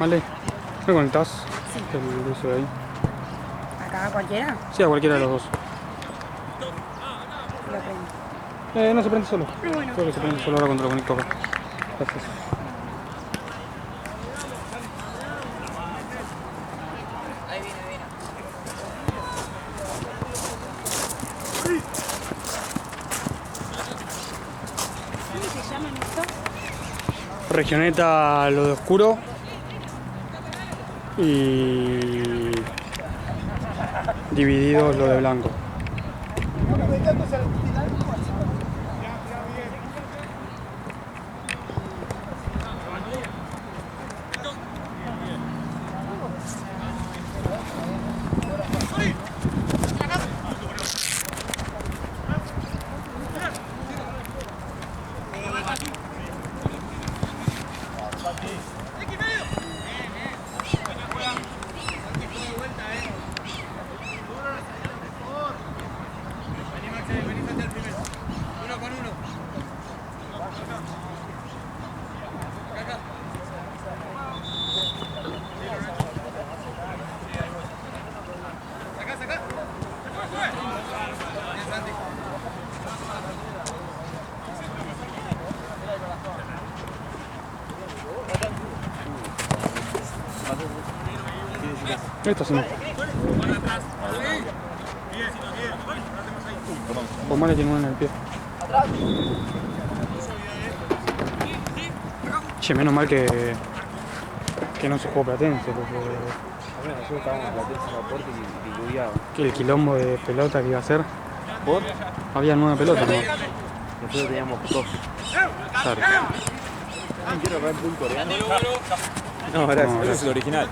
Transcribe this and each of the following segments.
¿Vale? ¿Me conectás? Sí. El uso de ahí. ¿Acá cualquiera? Sí, a cualquiera de los dos. Lo prendo. No se prende solo. Ah, bueno. Creo que se prende solo ahora cuando lo conecto acá. Gracias. ¿Cómo se llaman esto? Regioneta lo de oscuro. Y divididos lo de blanco. Esto sí no. Omar le tiene uno en el pie. Che, menos mal que no se jugó Platense, porque Nosotros estábamos en Platense en la puerta y lluviaba. que el quilombo de pelota que iba a ser, ¿Por? había 9 pelotas, ¿no? Nosotros teníamos 2. Claro. ¿Quiero Red Bull coreano? No, gracias. No, Ese es el original.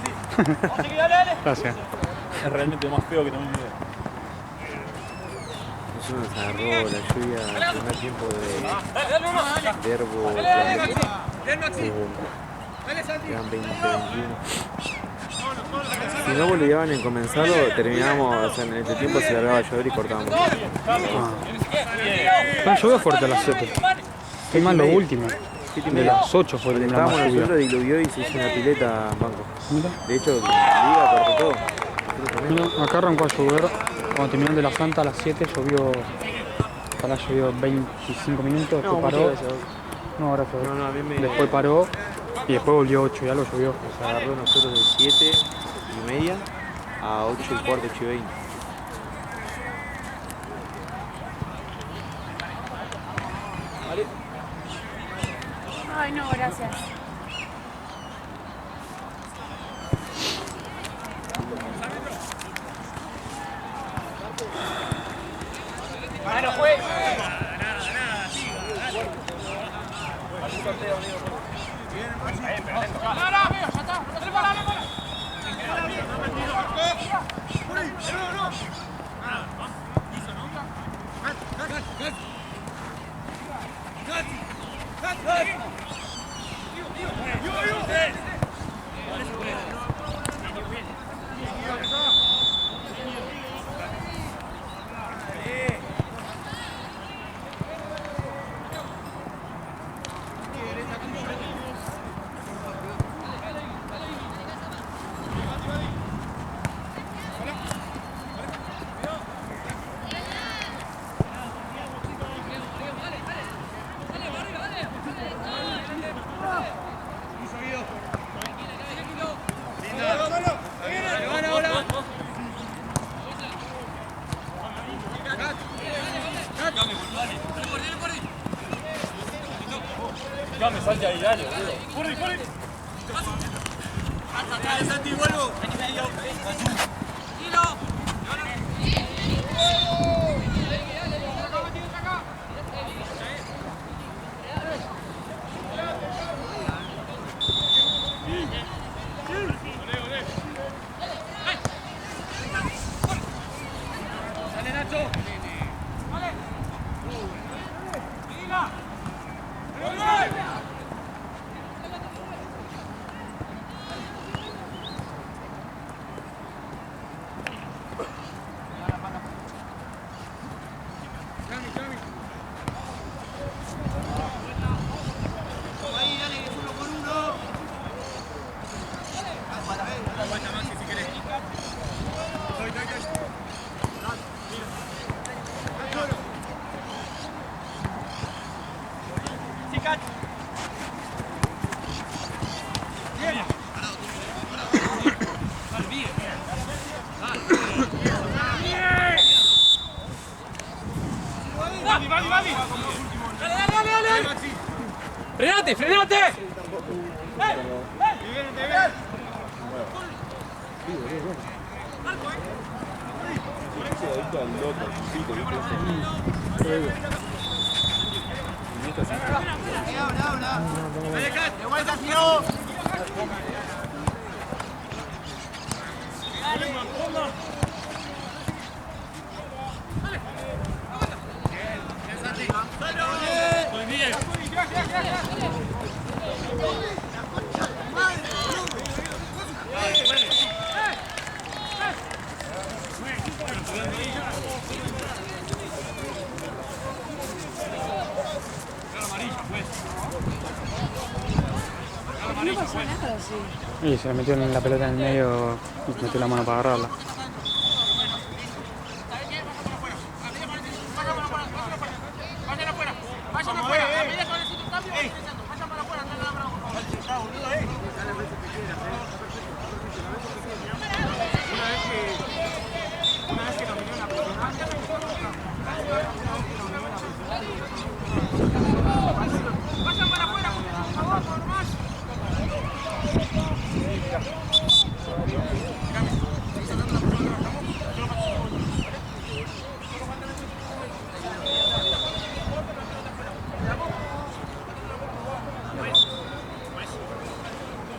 Gracias. Es realmente más feo que también. Nosotros nos agarró la lluvia al primer tiempo de Verbo. Eran 20, 21. Si no boliviaban en comenzarlo, terminábamos, o sea, en este tiempo se largaba a llover y cortábamos. No, llovió fuerte a las 7. Fue más lo último. De las 8 fue la Estábamos más en el lluvia. suelo, diluvió y se hizo una pileta en banco. Mira. De hecho, Liga cortó todo. Nosotros también. Mira, acá arrancó a llover. Cuando terminaron de la Santa a las 7 llovió. Ahora llovió 25 minutos, después paró. Gracias. No, ahora llovió. No, a mí me Después paró y después volvió 8 y algo llovió. nos agarró nosotros de 7:30 a 8:15, 8:20. Ay, no, gracias. Ya me salte ahí, dale, boludo. ¡Corre, corre! ¡Dale, Santi, vuelvo! ¡Dale, Nacho! Se adicto al otro, al chupito, ¿viste? Y esta sí. ¡De vuelta, tío! No pasó nada, sí. Y se le metió en la pelota en el medio y metió la mano para agarrarla.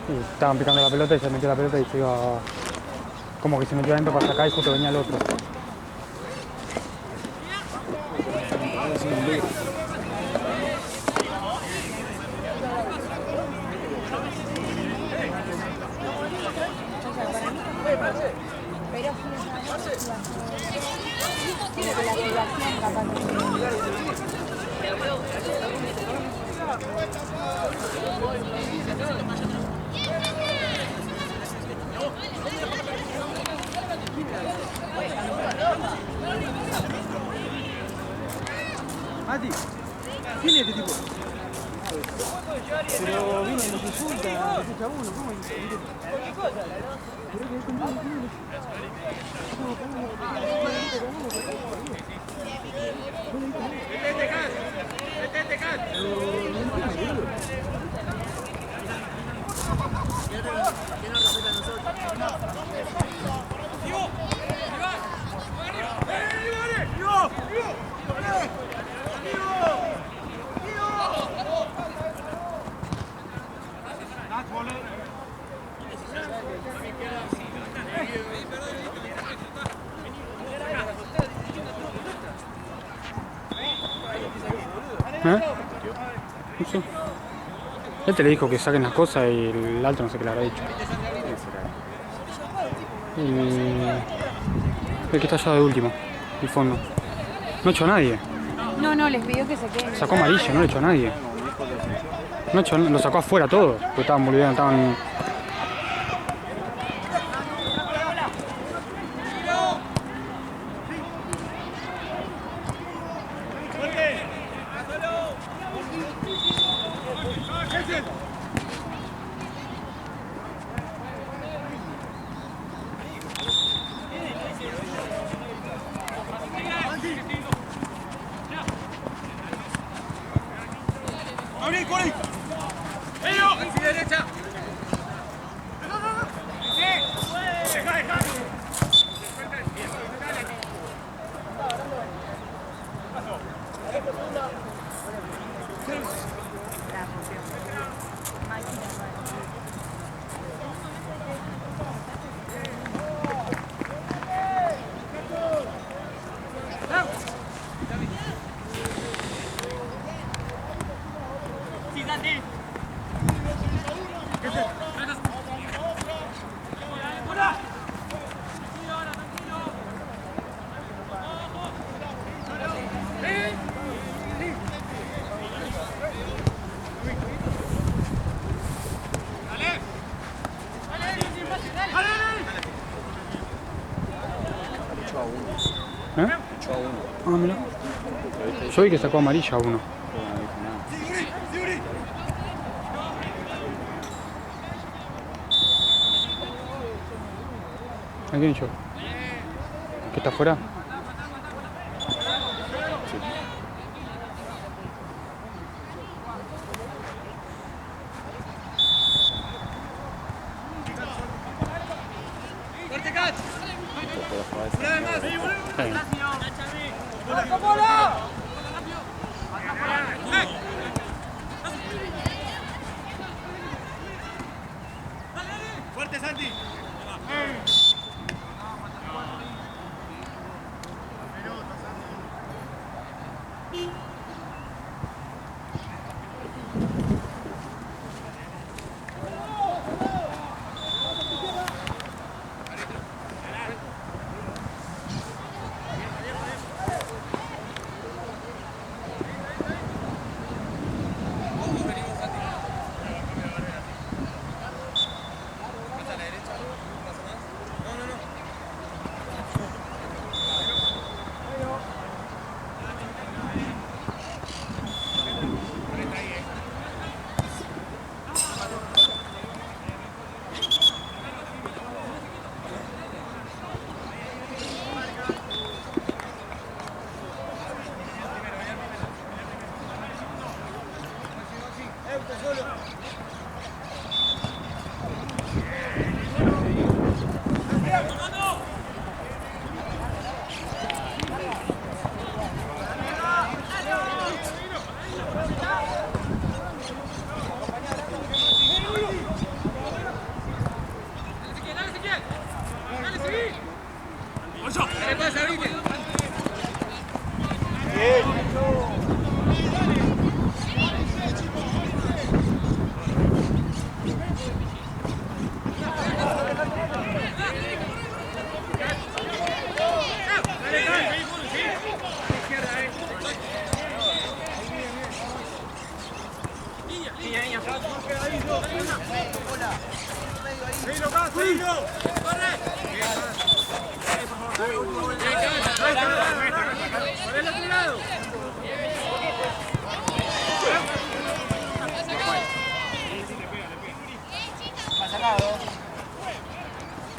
Y estaban picando la pelota y se metió la pelota y se iba. Como que se metió adentro para sacar y justo venía el otro. Pero que la relación capaz Mati, ¿quién es este tipo? Pero vino y nos insulta, nos echa uno, ¿cómo es? ¿Eh? No sé. Él te le dijo que saquen las cosas y el alto no sé qué le habrá dicho. El que está allá de último, el fondo. No echó a nadie. No, les pidió que se queden. Sacó amarillo, no le echó a nadie. No echó, lo sacó afuera todo, porque estaban volviendo, estaban. ¿Eh? Ah, mira. Yo vi que sacó amarilla a uno. ¿A quién yo? ¿Que está afuera? ¡Corte! Fuerte, Santi.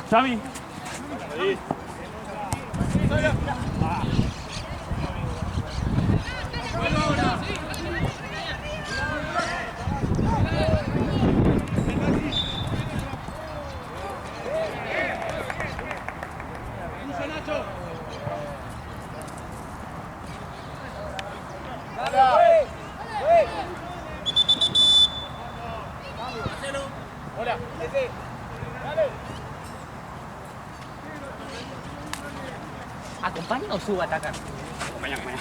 Sami. ¿Acompaña o suba a atacar? Acompaña.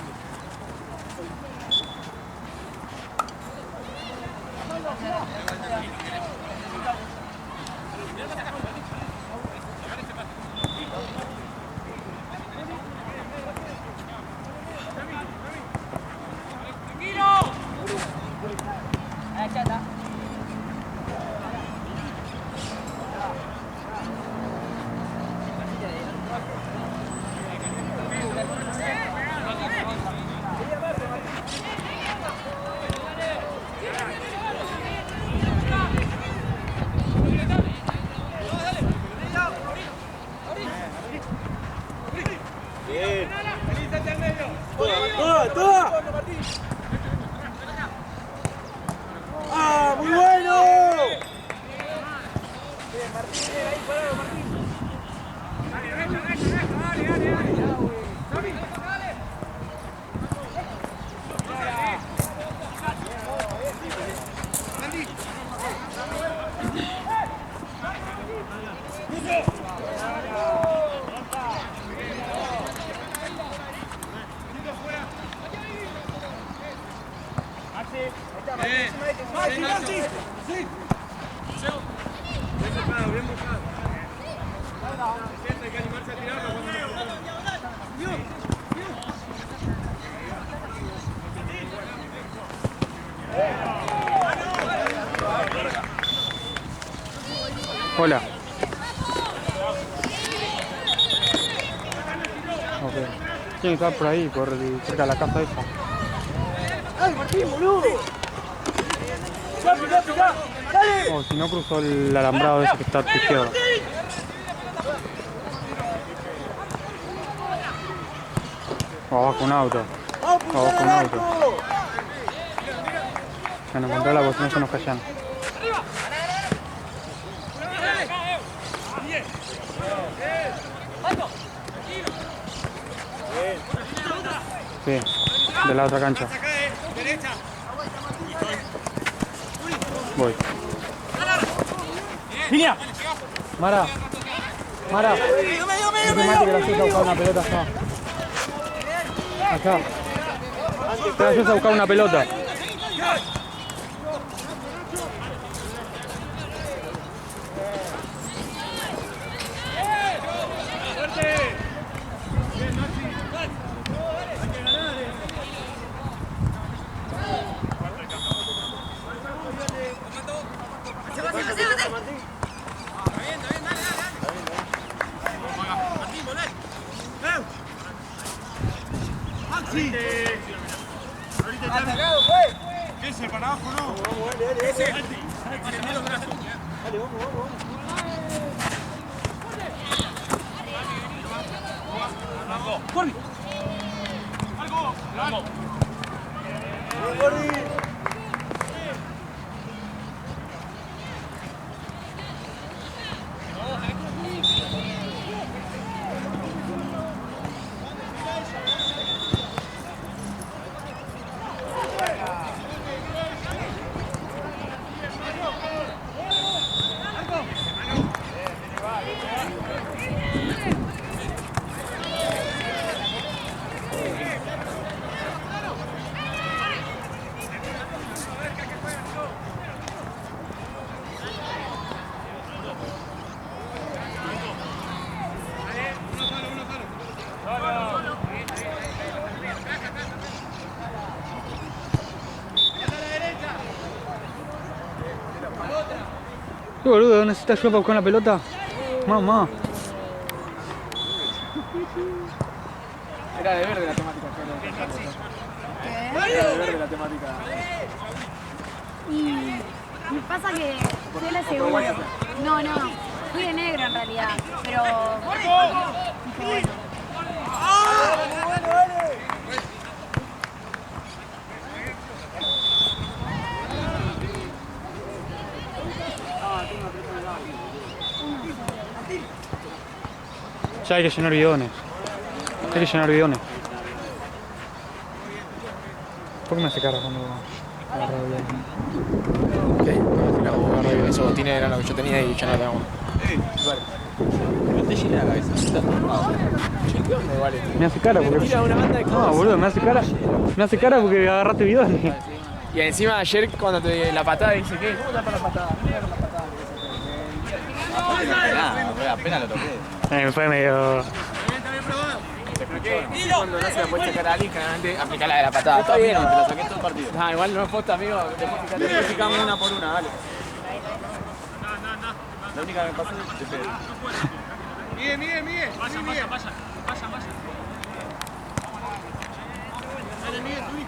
¡Ah, muy bueno! Hola. Ok. Tiene que estar por ahí, cerca de la casa esa. ¡Ay, Martín, boludo! ¡Ya! ¡Dale! O si no, cruzó el alambrado ese que está a tu izquierda. O abajo un auto. ¡Vamos a un auto. arco! Bueno, encontrar la bocina se nos callan. ¡Bien! Sí, de la otra cancha. Voy. ¡Línea! Mara. Mara. Mate que la ayuda a buscar una pelota acá. Acá. Te la ayuda a buscar una pelota. Ese para abajo no. Ese. Dale, vamos. ¡Corri! ¡Algo! ¡Vamos! ¿Qué boludo? ¿Necesitas ayuda para buscar una pelota? Mamá. Era de verde la temática. ¿Qué? Era de verde la temática. Y pasa que soy la segunda. No. Fui de negro en realidad. Pero. Dije, bueno. Ya hay que llenar bidones. Hay que llenar bidones. ¿Por qué me hace cara cuando agarra bidones? ¿Qué? Agarré bien. Esos botines eran los que yo tenía y ya no tengo. No te llena la cabeza. Vale. Me hace cara porque. Mira una banda de cosas. No, boludo, me hace cara. Me hace cara porque agarraste bidones. Y encima ayer cuando te la patada dice, ¿qué? ¿Cómo tapa la patada? Nada, apenas lo toqué. Me fue medio. Cuando no se la puede sacar a alguien, generalmente aplicar la de la patada. Está bien, te lo saqué todo el partido. No, igual no es posta, amigo. Después picamos una por una, dale. La única que me pasó es que te pegué. Miguel. Pasa. Dale, Miguel, subí.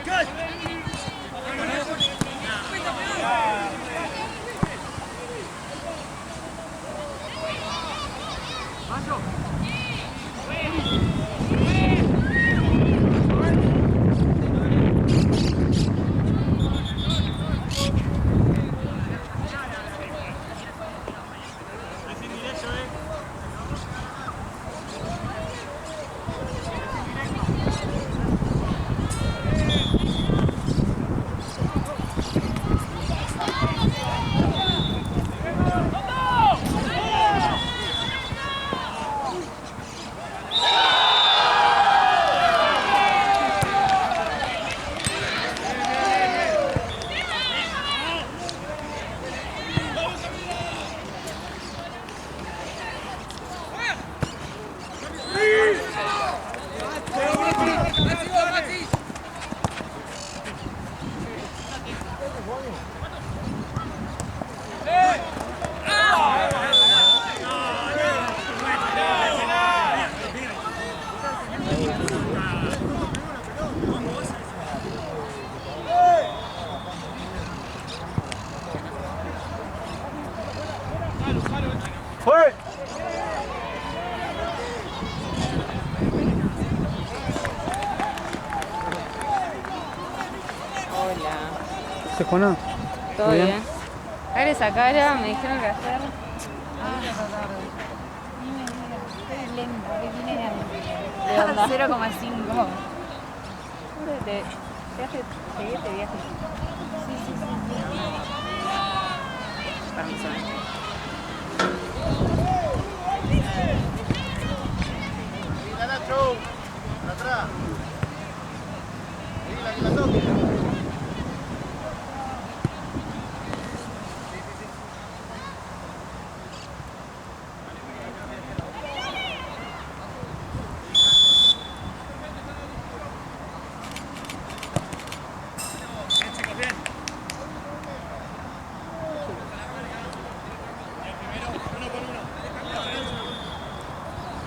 Cut! ¿Se Juana? ¿Todo Muy bien? Abre esa cara, me dijeron que hacer. Estoy lenta, que viene ¿De onda? 0,5. ¿Seguí este viaje? Sí. Permiso.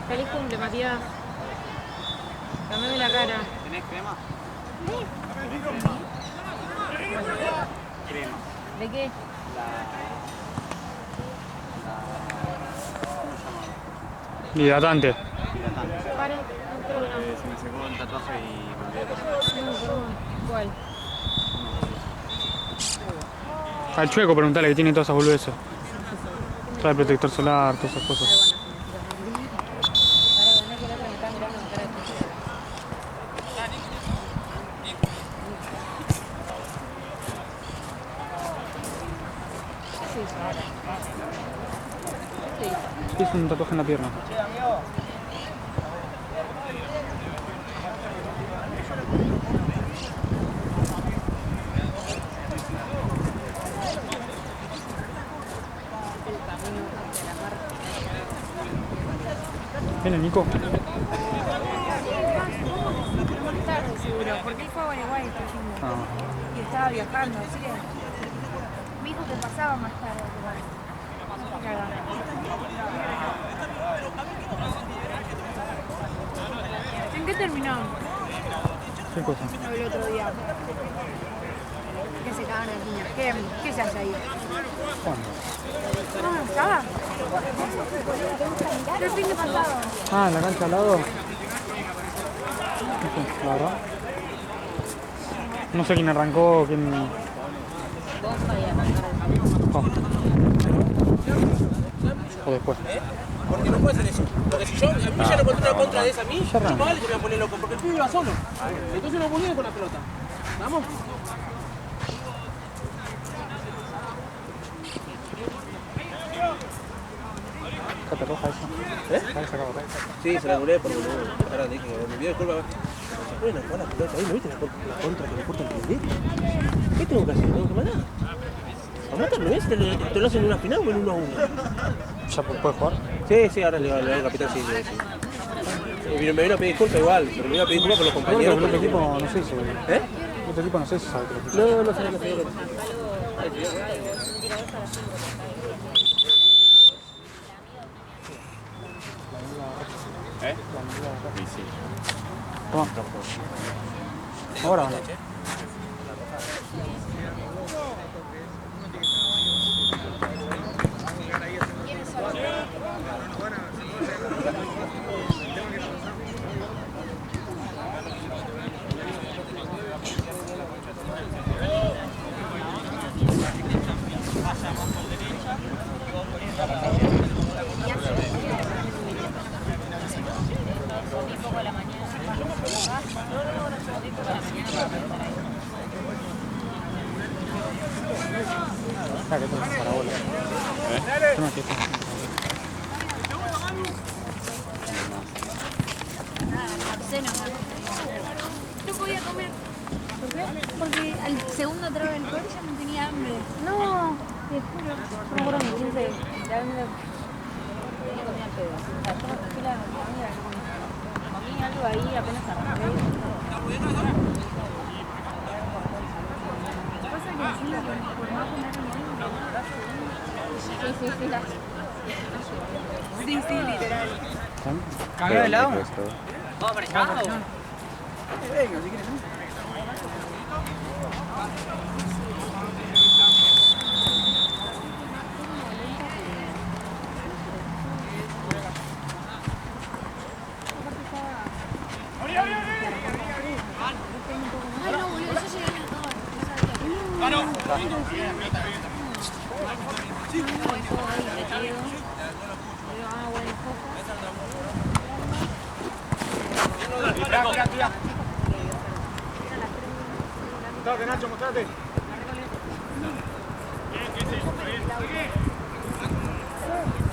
Feliz cumple, Matías. Cambiame la cara. ¿Tenés crema? Crema. ¿De qué? Hidratante. Hidratante. Pare. No, creo que no. Se me secó el tatuaje y me olvidé de pasar. No, perdón. ¿Cuál? Al Chueco preguntale que tiene todas esas boludeces. Trae protector solar, todas esas cosas. Es un tatuaje en la pierna. Viene Nico. Más tarde seguro, porque él fue a Gualeguay este fin de- y estaba viajando, así que me dijo que pasaba más tarde. No sé qué hará. ¿En qué terminó? ¿Qué cosa? El otro día. Que se cagan las niñas. ¿Qué se hace ahí? ¿Cuándo? No, ¿estaba? El fin de pasado. Ah, en la cancha al lado. La verdad. No sé quién arrancó, quién. O después. Porque no puede ser eso. Porque si yo, a mí me ya no encontré una contra de esa a mí, Ya no arranca. vale que me voy a poner loco, porque el pibe iba solo. Entonces no ponía con la pelota. ¿Vamos? ¿Qué te roja eso? ¿La has sacado? Sí, se la duré porque no. Ahora dije, me pidió disculpas. Se pueden jugar la pelota ahí, ¿no viste la contra que le corta el primer? ¿Qué tengo que hacer? ¿Tengo que matar? A matarlo, ¿ves? ¿Te lo hacen en una final o en 1-1? ¿Ya puedes jugar? Sí, ahora le va al capitán, sí. Me vino a pedir disculpas igual, pero me iba a pedir disculpas por los compañeros. El otro equipo no sé si. ¿Eh? El otro equipo no sé si sabe que lo No sé. Toma. Ahora o no. Claro, esto es parabola. Toma aquí, Obsceno, no podía comer. ¿Por qué? Porque al segundo trago del alcohol ya no tenía hambre. No, te juro. No me acuerdo ni siempre. Realmente tenía comida pedo. O sea, yo me fui la comida. Comí algo ahí, apenas arranqué. Lo que pasa es que encima, por no comer ni sí, literal. ¿Cambio de lado? Venga, si quieres. Ay, no, boludo, yo llegué a todo. No sabía. Mostrate, Nacho, mostrate.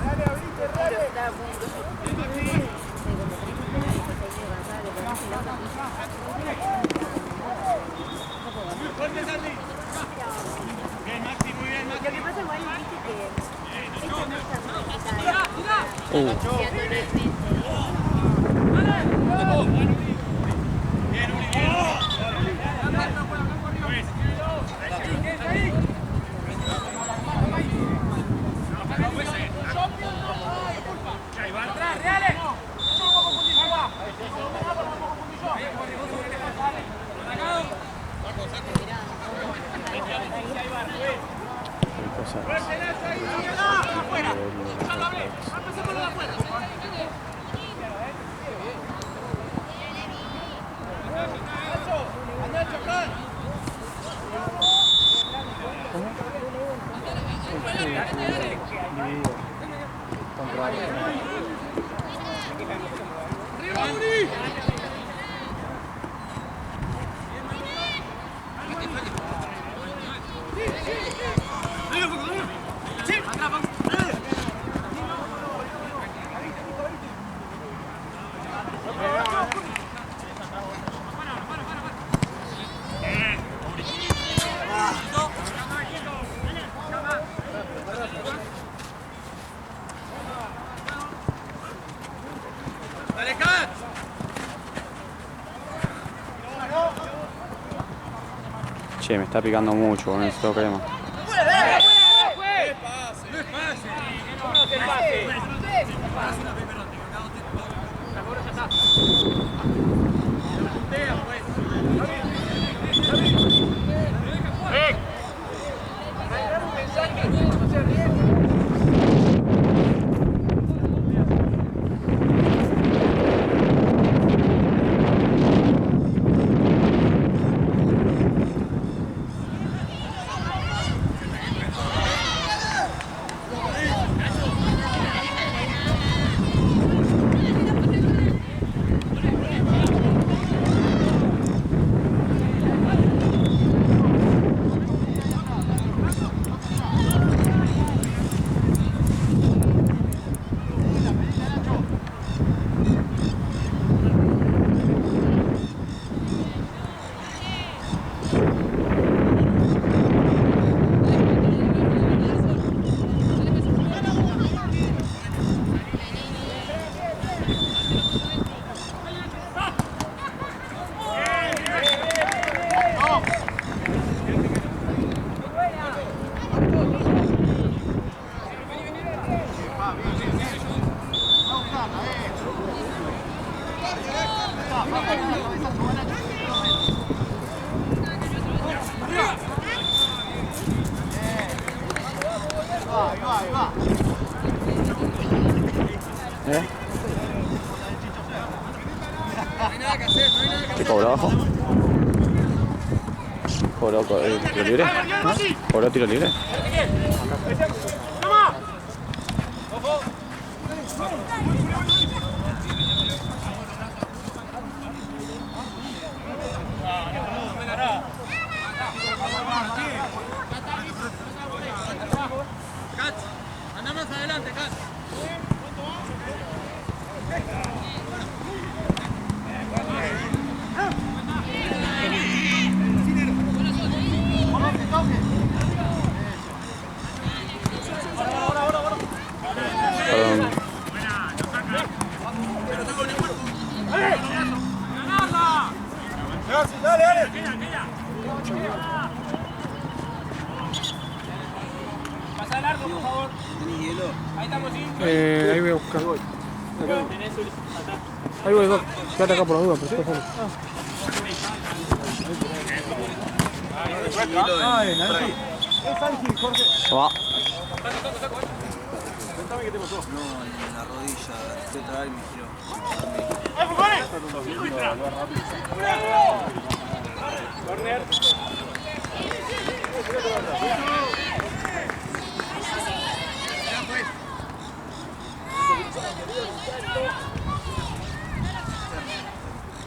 Dale, abrite, dale. Bien, Maxi, muy bien, Maxi. Lo que pasa igual, viste que esta no está Che, me está picando mucho, necesito crema. ¿Qué cobró abajo? ¿Cobró tiro libre? ¿Cobró tiro libre? Anda más adelante, Kat. Perdón. Dale, dale. Pasa el arco, por favor. Ahí estamos, sí. Ahí voy a buscar. Ahí voy, quédate acá por la duda, pero está solo. Va. Contame qué te pasó. No, en la rodilla, fui a tragar y me giró.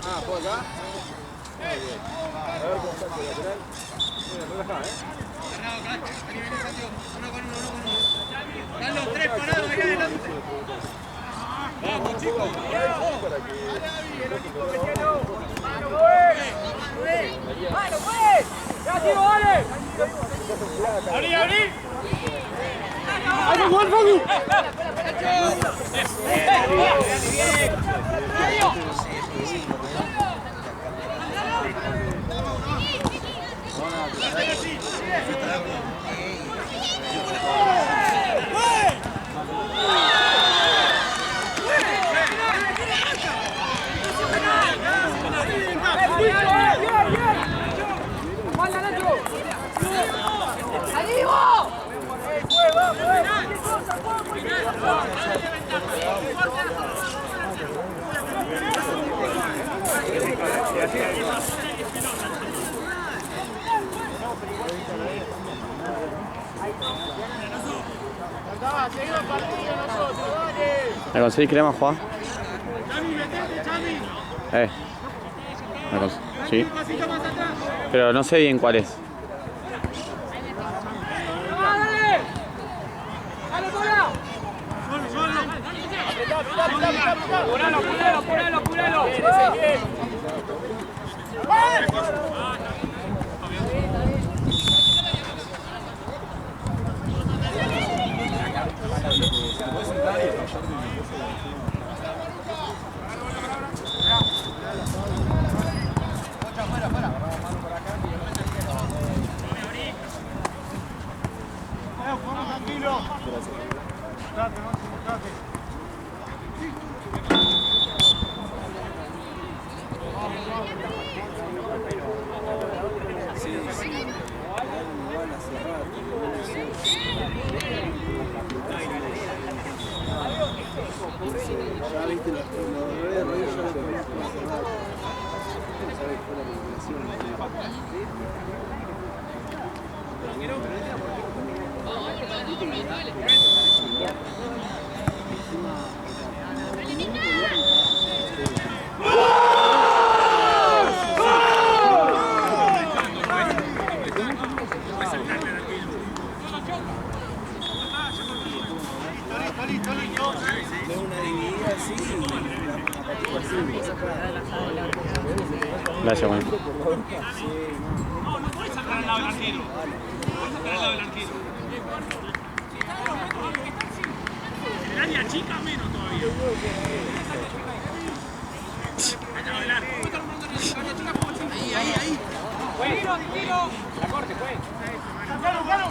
Ah, ¿por acá? Muy bien. A ver cómo está el lateral. Relajá, Están los tres parados ahí adelante. Vamos, chicos. Para que... ¡Mano, pues! ¡Ya, tiro, dale! ¡Abrí, abrí! ¡Vamos, gol, Facu! ¿Me conseguís crema, Juan? Sí. Pero no sé bien cuál es. ¡Apuralo! Tranquilo. Date, Máximo, date. Ya viste los dolores de rodilla, ya lo podías cerrar. ¿Sabes cuál es la recuperación? De una dividida así, Gracias, Juan. No, no puedes sacar al lado del arquero. Sacar al lado del arquero. El área chica menos todavía. Al lado del arco. Ahí. Tiro. La corte, pues. ¡Claro!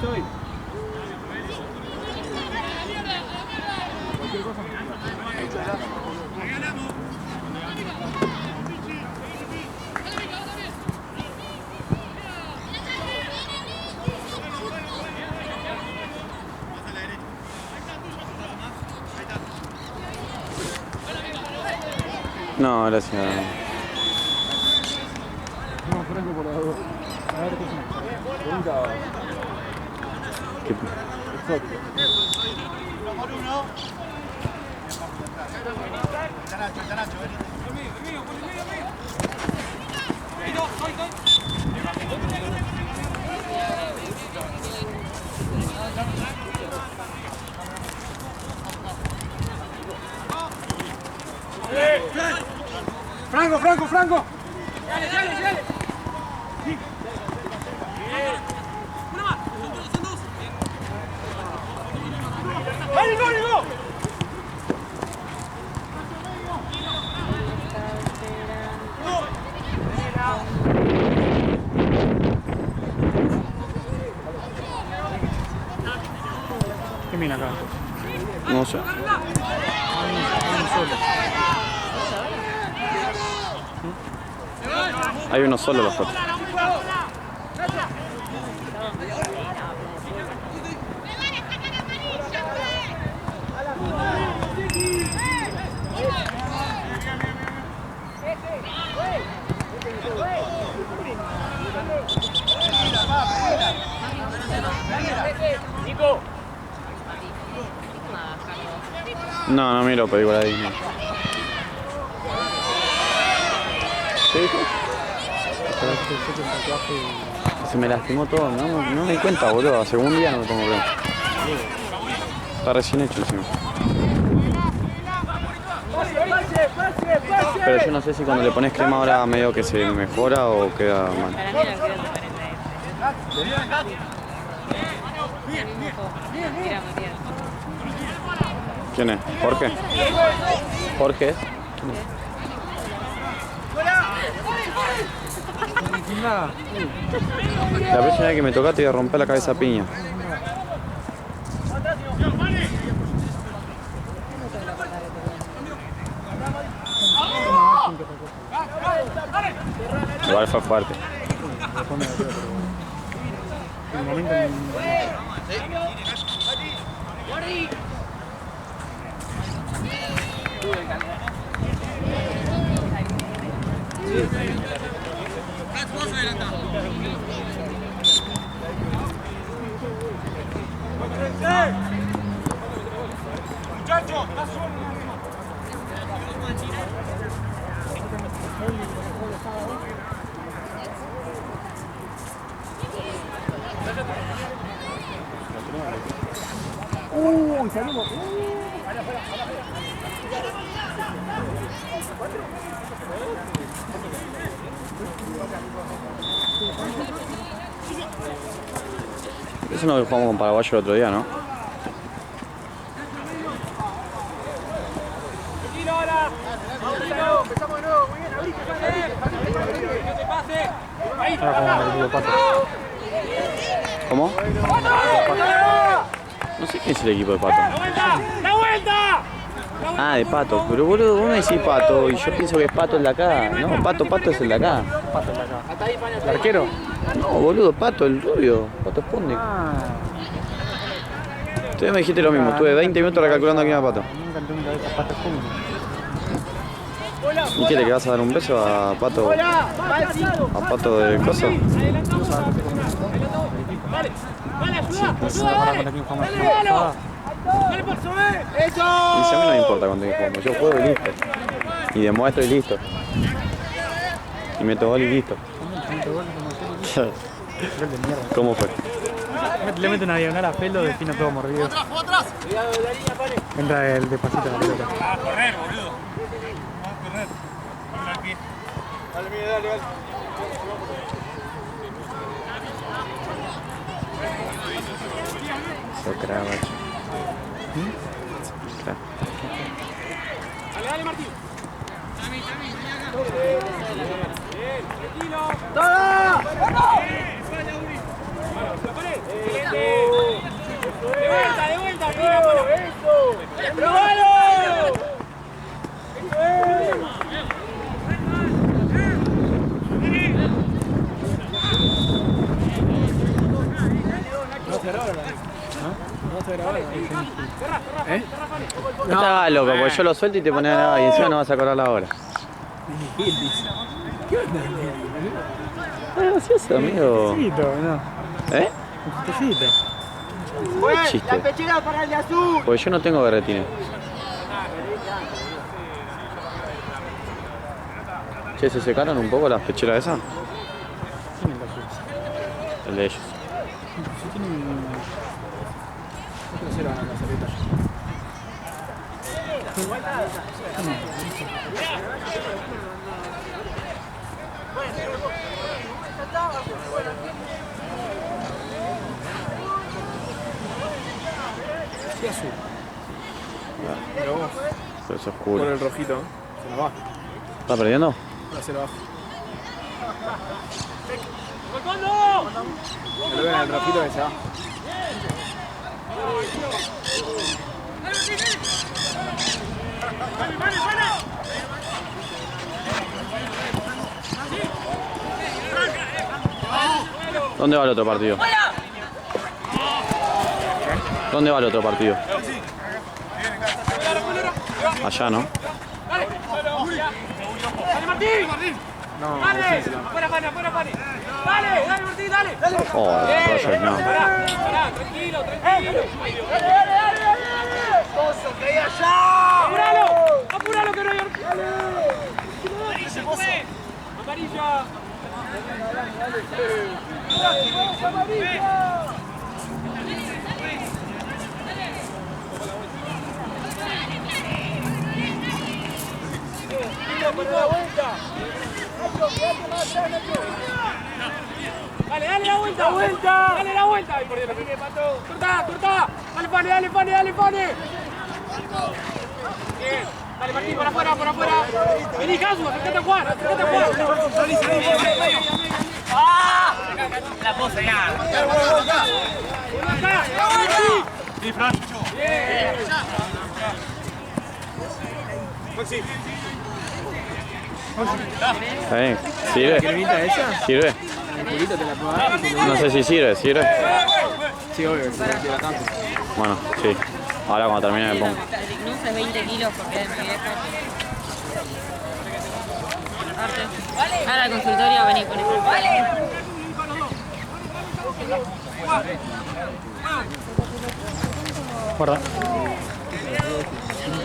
Bien. No, gracias. No, Franco por las dos. A ver qué es una pregunta ¿Qué? exótica. Franco, Franco, Franco. ¡Vale, gol, gol! ¿Qué mina acá? No sé. Hay uno solo los cuatro. No, no miro película de Disney. ¿Qué dijo? Se me lastimó todo, no me di cuenta, boludo. Hace un día no me pongo bien. Está recién hecho encima. Pero yo no sé si cuando le pones crema ahora medio que se mejora o queda mal. Para mí la queda diferente. ¿Quién es? ¿Jorge? ¿Jorge es? ¿Quién es? La próxima vez que me toca te voy a romper la cabeza a piña. Igual fue fuerte. El momento Muchachos, salimos. Eso no lo jugamos con Paraguayo el otro día, ¿no? empezamos de nuevo, muy bien, abrite, que te pase. Ahí, ¿Cómo? No sé quién es el equipo de Pato. ¡La vuelta! Ah, de Pato. Pero boludo, vos me decís Pato y yo pienso que es Pato el de acá. No, Pato es el de acá. Pato el de acá. ¿El arquero? No, boludo, Pato, el rubio. Pato Sputnik. Tú me dijiste lo mismo. Tuve 20 minutos recalculando quién era Pato. Nunca entré en mi cabeza Pato Sputnik. ¿Y qué, le vas a dar un beso a Pato? ¿A Pato de coso? No sé para quién jugamos. Y si a mí no me importa cuando jugamos. Yo juego y listo. Y demuestro y listo. Y meto gol y listo. ¿Cómo fue? Le mete una diagonal a pelo, defino todo mordido. Entra el despacito a la pelota. A correr, boludo. Vamos a correr. Dale al pie. Dale, mire, dale, dale. Socra, macho. Claro. Dale, dale, Martín. Tranquilo. De vuelta, tira, mano. Eso. ¡Probalo! No estaba loco, porque yo lo suelto y te pones a grabar y encima no vas a cobrar la hora. ¿Qué onda? Es gracioso, amigo. Chistecito, ¿no? ¿Eh? Un chistecito. ¿Qué chiste? pechera para el de azul. Porque yo no tengo berretines. Che, ¿se secaron un poco las pecheras esas? ¿Quién es la suya? El de ellos. Si tienen... ¿Cómo se van a la salita? Sí, azul. Pero vos, Pero es con oscuro. el rojito, se la baja. ¿Está perdiendo? Ahora se la baja. Pero ven el rojito que se baja. ¿Dónde va el otro partido? ¿Dónde va el otro partido? Allá, ¿no? ¡Dale, Martín! No, ¡Dale! ¡Fuera, Pani! ¡Fuera, Pani! ¡Dale! ¡Dale, Martín! ¡Dale! Oh, Roger, no. Pará, tranquilo, tranquilo. ¡Coso, que hay allá! ¡Apúralo! ¡Apúralo que no hay amarilla, se fue! ¡Amarilla! Dale, dale la vuelta. ¡La vuelta! ¡Dale la vuelta! ¡Ay, por Dios, me mató! ¡Cortá, cortá! ¡Dale, Pani, dale, Pani, dale, Pani! Bien. Dale, Martín, por afuera, por afuera. Vení, Casu, acercate a jugar, acercate a jugar. Salí, salí. ¡Ah! La pose, ya. ¡Acá! Sí, Fran. Bien. Está bien. ¿Sirve? ¿Cremita esa? ¿Sirve? ¿El culito te la puedo dar? No sé si sirve, ¿sirve? Sí, obvio, que se la tira tanto. Bueno, sí. Ahora cuando termine me pongo. No sé 20 kilos porque es mi vieja. Ahora al consultorio vení con eso. Vale. Guarda.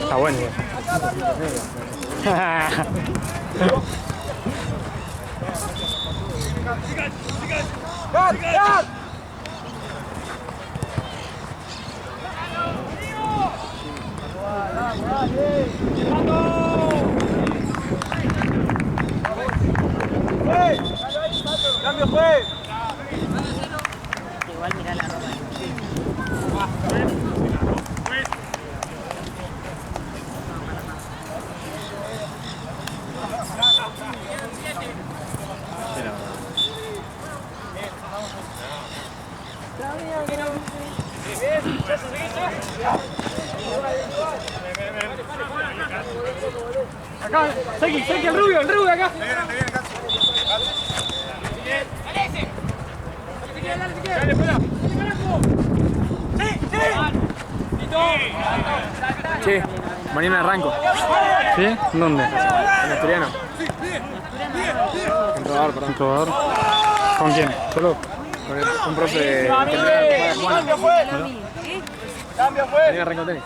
Está bueno, igual. ¡Cambio, juez! Igual mirá la ropa. Acá, Seki, el rubio acá. Dale, fuera. Che, mañana arranco. ¿Sí? ¿Dónde? En Asturiano. En Rodador, perdón. ¿Un probador? ¿Con quién? ¿Solo? Con un profe de ¡Cambio, juez! ¡Cambio, juez! Mañana arranco tenis.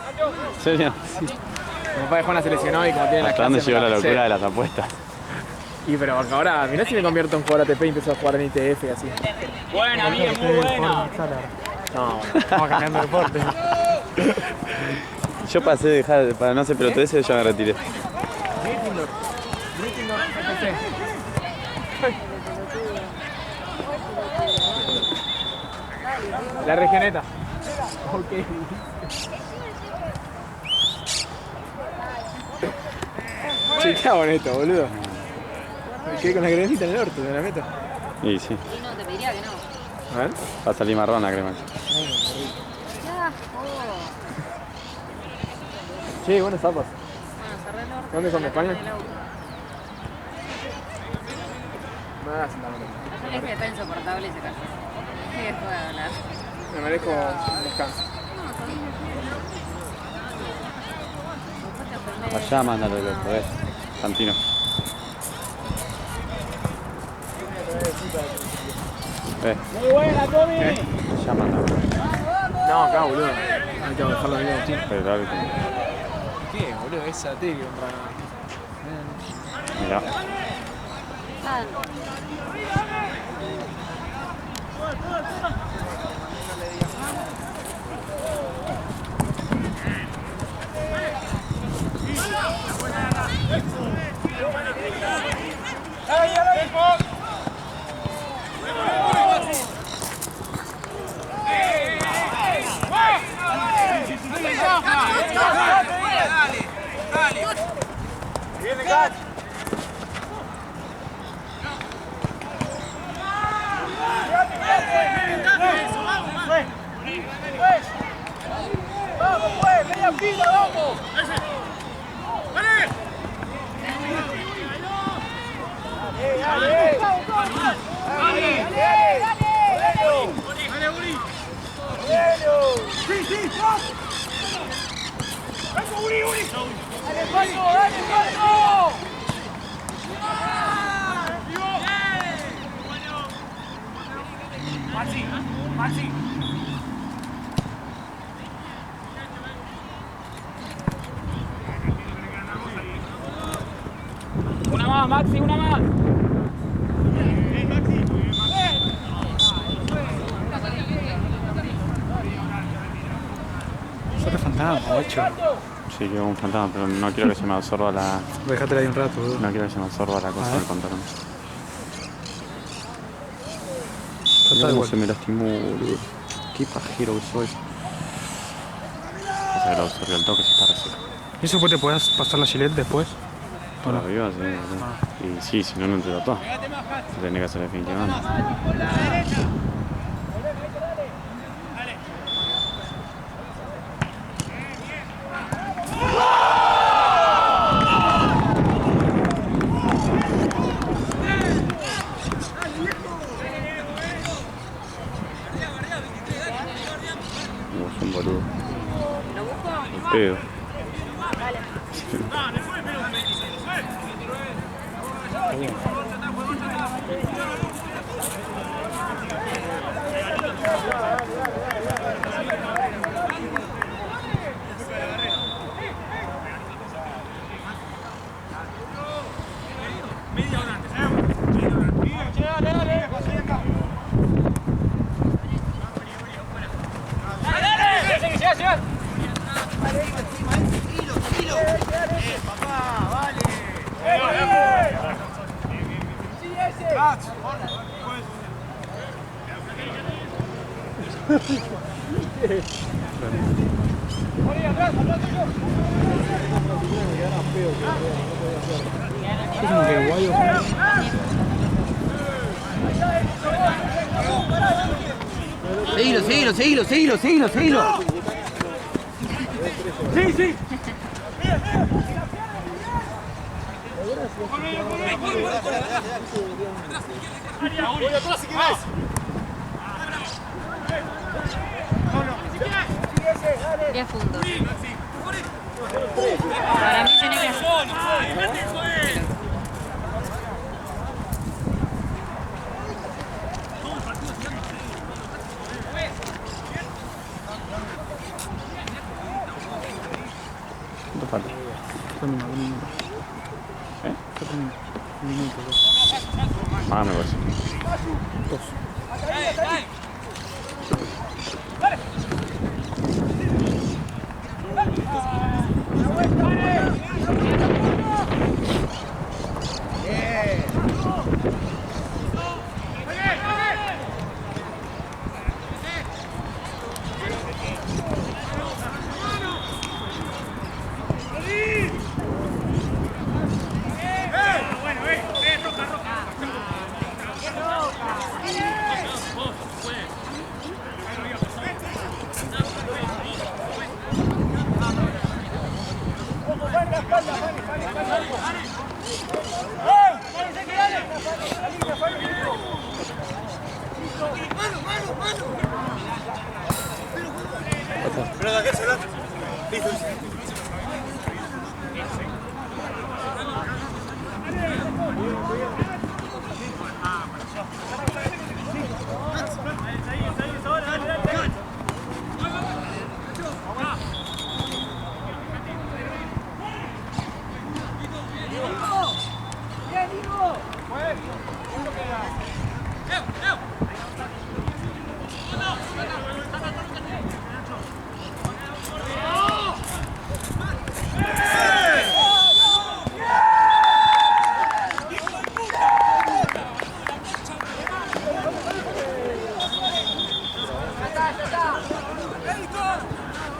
¿En serio? Mi papá de Juana se lesionó y como tiene las ¿Hasta dónde clases, llegó me la pasé. locura de las apuestas? Y pero ahora, mirá si me convierto en jugador ATP y empiezo a jugar en ITF y así. Buena, amiga, muy buena. No, Vamos cambiando de deporte. Yo pasé de dejar, para no hacer pelotudeces, ya me retiré. Gryffindor. Gryffindor FC. La regioneta. Ok. Che, qué bonito, boludo. Me quedé con la cremita en el orto, me la meto. Y sí, Y no, te pediría que no. A ver. va a salir marrón la crema. Ya. Che, buenas zapas. Bueno, cerré el orto. ¿Dónde son, de España? El auto. Me das la mano. Es que está insoportable ese caso. ¿Qué después de hablar? Me merezco un descanso. Allá mándalo, loco, Santino. Muy buena, Tommy. Ya mataron. No, acá, boludo. Hay que dejarlo ahí a Agustín. Pero el árbitro. ¿Qué, boludo? Esa T que contra. Mirá. Ah, Vamos, pues, media fila, vamos. Maxi. Una más, Maxi, una más. Solo fantasma, 8. Sí, que un fantasma, pero no quiero que se me absorba la. Déjatela ahí un rato, boludo. No quiero que se me absorba la cosa del pantalón. Mira cómo se me lastimó, boludo. Qué pajero que soy. O sea, que lo absorbió el toque, se está reseco. ¿Y eso te puedes pasar la gilet después? Por arriba, sí, boludo. Y sí, si no, no te lo todo. Lo tenés que hacer definitivamente. Vos un boludo. El pedo. Es como que guayo. Seguilo. Sí. ya fundo. Para mí tiene que hacer. ¿Cuánto falta? Un minuto. ¿Eh? Un minuto, dos. Ah, me parece. Dos.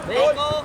¡Médico!